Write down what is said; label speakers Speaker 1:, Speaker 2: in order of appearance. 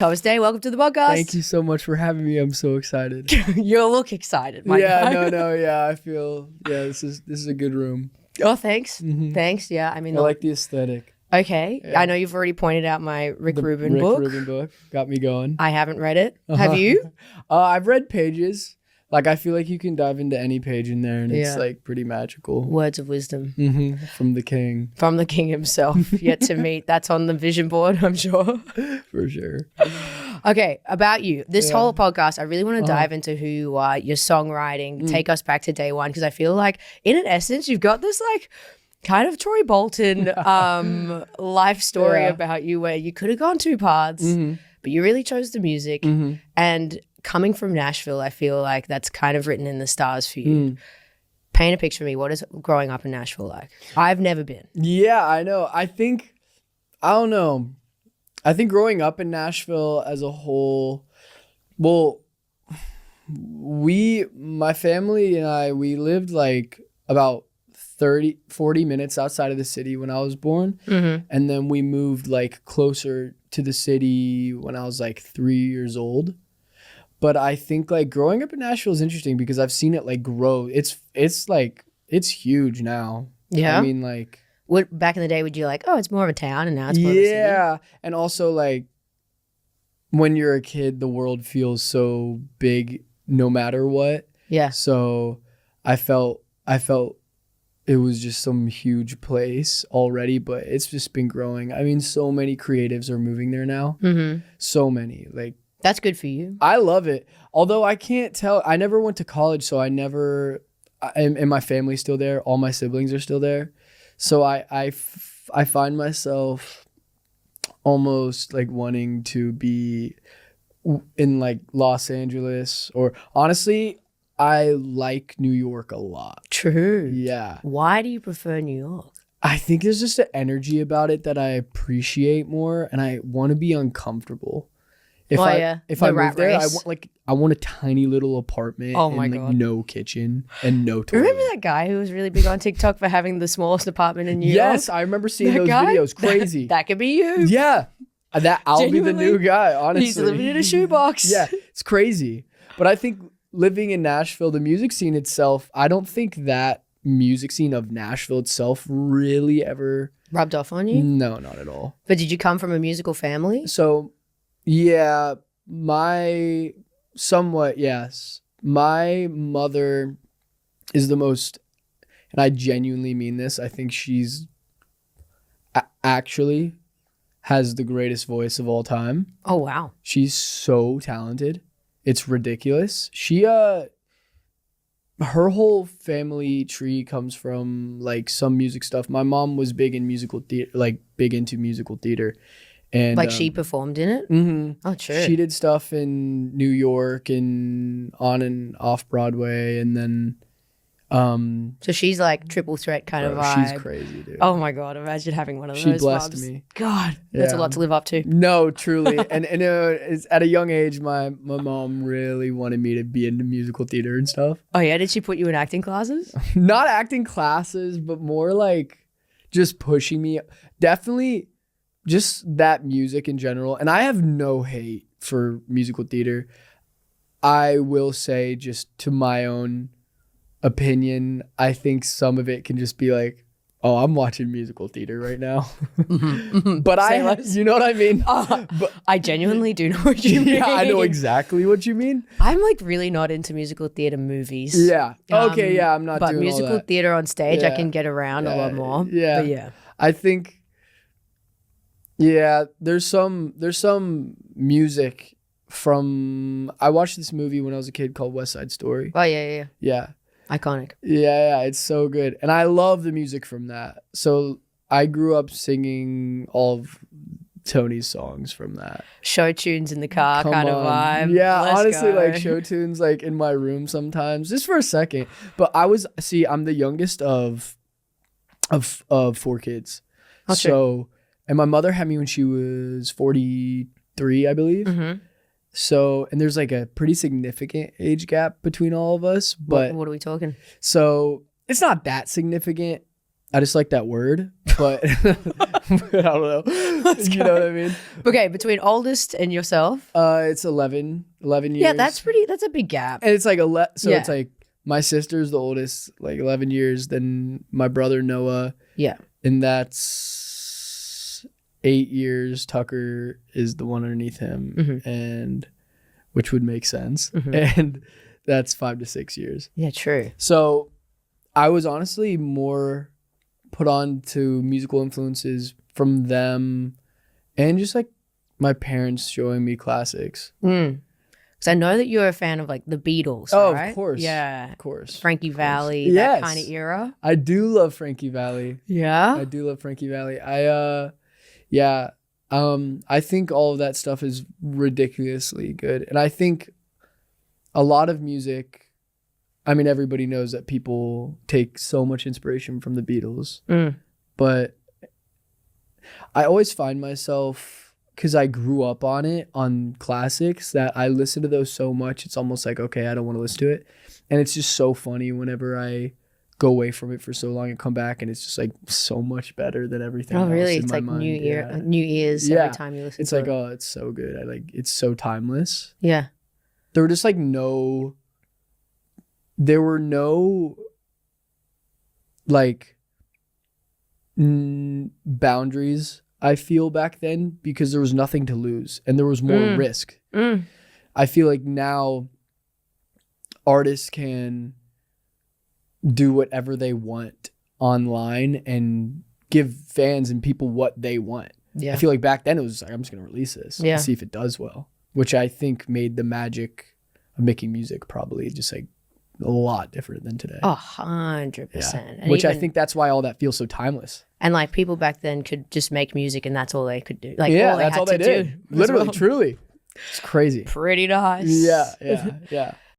Speaker 1: Thomas Day, welcome to the podcast.
Speaker 2: Thank you so much for having me. I'm so excited.
Speaker 1: You look excited, my guy.
Speaker 2: I feel this is a good room.
Speaker 1: Oh, thanks. Mm-hmm. Thanks. Yeah, I mean,
Speaker 2: I like the aesthetic.
Speaker 1: Okay, yeah. I know you've already pointed out my Rick Rubin book.
Speaker 2: Rick Rubin book got me going.
Speaker 1: I haven't read it. Have you?
Speaker 2: I've read pages. Like, I feel like you can dive into any page in there and it's like pretty magical.
Speaker 1: Words of wisdom.
Speaker 2: Mm-hmm. From the king.
Speaker 1: From the king himself. Yet to meet. That's on the vision board, I'm sure.
Speaker 2: For sure.
Speaker 1: Okay, about you. This whole podcast, I really want to dive into who you are, your songwriting, take us back to day one, because I feel like, in an essence, you've got this like kind of Troy Bolton life story about you where you could have gone two paths, but you really chose the music. And coming from Nashville, I feel like that's kind of written in the stars for you. Paint a picture for me. What is growing up in Nashville like? I've never been.
Speaker 2: Yeah, I know. I don't know. I think growing up in Nashville as a whole, well, my family and I, we lived like about 40 minutes outside of the city when I was born. And then we moved like closer to the city when I was like 3 years old. But I think like growing up in Nashville is interesting because I've seen it like grow. It's like, it's huge now. Yeah. I mean, like,
Speaker 1: what back in the day would you like, oh, it's more of a town and now it's more of a city?
Speaker 2: Yeah. And also like when you're a kid, the world feels so big no matter what. Yeah. So I felt it was just some huge place already, but it's just been growing. I mean, so many creatives are moving there now. So many. Like,
Speaker 1: that's good for you.
Speaker 2: I love it. Although I can't tell, I never went to college, so and my family's still there. All my siblings are still there. So I find myself almost like wanting to be in like Los Angeles, or honestly, I like New York a lot.
Speaker 1: True.
Speaker 2: Yeah.
Speaker 1: Why do you prefer New York?
Speaker 2: I think there's just an energy about it that I appreciate more, and I want to be uncomfortable. If I move there, I want a tiny little apartment and like no kitchen and no toilet.
Speaker 1: Remember that guy who was really big on TikTok for having the smallest apartment in New York?
Speaker 2: Yes, I remember seeing those videos. Crazy.
Speaker 1: That could be you.
Speaker 2: Yeah. I'll be the new guy, honestly.
Speaker 1: He's living in a shoebox.
Speaker 2: Yeah, it's crazy. But I think living in Nashville, the music scene itself, I don't think that music scene of Nashville itself really ever
Speaker 1: rubbed off on you?
Speaker 2: No, not at all.
Speaker 1: But did you come from a musical family?
Speaker 2: So, yeah, somewhat, yes. My mother is the most, and I genuinely mean this, I think she's actually has the greatest voice of all time.
Speaker 1: Oh, wow.
Speaker 2: She's so talented. It's ridiculous. Her whole family tree comes from like some music stuff. My mom was big in musical theater, like big into musical theater. And
Speaker 1: like she performed in it? Oh, true.
Speaker 2: She did stuff in New York and on and off Broadway, and then
Speaker 1: so she's like triple threat kind of vibe.
Speaker 2: She's crazy, dude.
Speaker 1: Oh my God, imagine having one of those.
Speaker 2: She blessed
Speaker 1: moms.
Speaker 2: me.
Speaker 1: God, that's a lot to live up to.
Speaker 2: No, truly. and it's at a young age, my mom really wanted me to be into musical theater and stuff.
Speaker 1: Oh yeah, did she put you in acting classes?
Speaker 2: Not acting classes, but more like just pushing me. Definitely just that music in general. And I have no hate for musical theater. I will say, just to my own opinion, I think some of it can just be like, oh, I'm watching musical theater right now. But you know what I mean?
Speaker 1: But I genuinely do know what you mean.
Speaker 2: Yeah, I know exactly what you mean.
Speaker 1: I'm like really not into musical theater movies.
Speaker 2: Yeah. Okay, yeah, I'm not doing all that.
Speaker 1: But musical theater on stage, I can get around a lot more.
Speaker 2: Yeah.
Speaker 1: But yeah.
Speaker 2: I think, yeah, there's some music from, I watched this movie when I was a kid called West Side Story.
Speaker 1: Oh, yeah.
Speaker 2: Yeah.
Speaker 1: Iconic.
Speaker 2: Yeah, it's so good. And I love the music from that. So I grew up singing all of Tony's songs from that.
Speaker 1: Show tunes in the car kind of vibe.
Speaker 2: Yeah, honestly, like show tunes like in my room sometimes, just for a second. But I'm the youngest of 4 kids.
Speaker 1: Oh,
Speaker 2: so, and my mother had me when she was 43, I believe. So, and there's like a pretty significant age gap between all of us. But
Speaker 1: what are we talking?
Speaker 2: So it's not that significant. I just like that word, but I don't know. You know what I mean?
Speaker 1: Okay, between oldest and yourself?
Speaker 2: It's 11 years.
Speaker 1: Yeah, that's a big gap.
Speaker 2: And it's like, it's like my sister's the oldest, like 11 years, then my brother Noah.
Speaker 1: Yeah.
Speaker 2: And that's 8 years. Tucker is the one underneath him, and which would make sense. And that's 5 to 6 years.
Speaker 1: Yeah, true.
Speaker 2: So I was honestly more put on to musical influences from them and just like my parents showing me classics.
Speaker 1: Because I know that you're a fan of like the Beatles, right?
Speaker 2: Of course.
Speaker 1: Yeah.
Speaker 2: Of course.
Speaker 1: Frankie Valli,
Speaker 2: Yes.
Speaker 1: that kind of era.
Speaker 2: I do love Frankie Valli.
Speaker 1: Yeah?
Speaker 2: I do love Frankie Valli. I think all of that stuff is ridiculously good. And I think a lot of music, I mean, everybody knows that people take so much inspiration from the Beatles, but I always find myself, because I grew up on classics, that I listen to those so much, it's almost like, okay, I don't want to listen to it. And it's just so funny whenever I go away from it for so long and come back, and it's just like so much better than everything else
Speaker 1: really?
Speaker 2: in
Speaker 1: It's
Speaker 2: my
Speaker 1: like
Speaker 2: mind.
Speaker 1: new ears every time you listen
Speaker 2: it's
Speaker 1: to
Speaker 2: like,
Speaker 1: it.
Speaker 2: oh, it's so good. It's so timeless.
Speaker 1: Yeah.
Speaker 2: There were just like there were no like boundaries, I feel, back then, because there was nothing to lose and there was more risk. I feel like now artists can do whatever they want online and give fans and people what they want.
Speaker 1: Yeah.
Speaker 2: I feel like back then it was just like, I'm just going to release this and see if it does well, which I think made the magic of making music probably just like a lot different than today.
Speaker 1: 100%.
Speaker 2: Which I think that's why all that feels so timeless.
Speaker 1: And like people back then could just make music and that's all they could do. Like
Speaker 2: that's all they did. Literally, truly. It's crazy.
Speaker 1: Pretty nice.
Speaker 2: Yeah.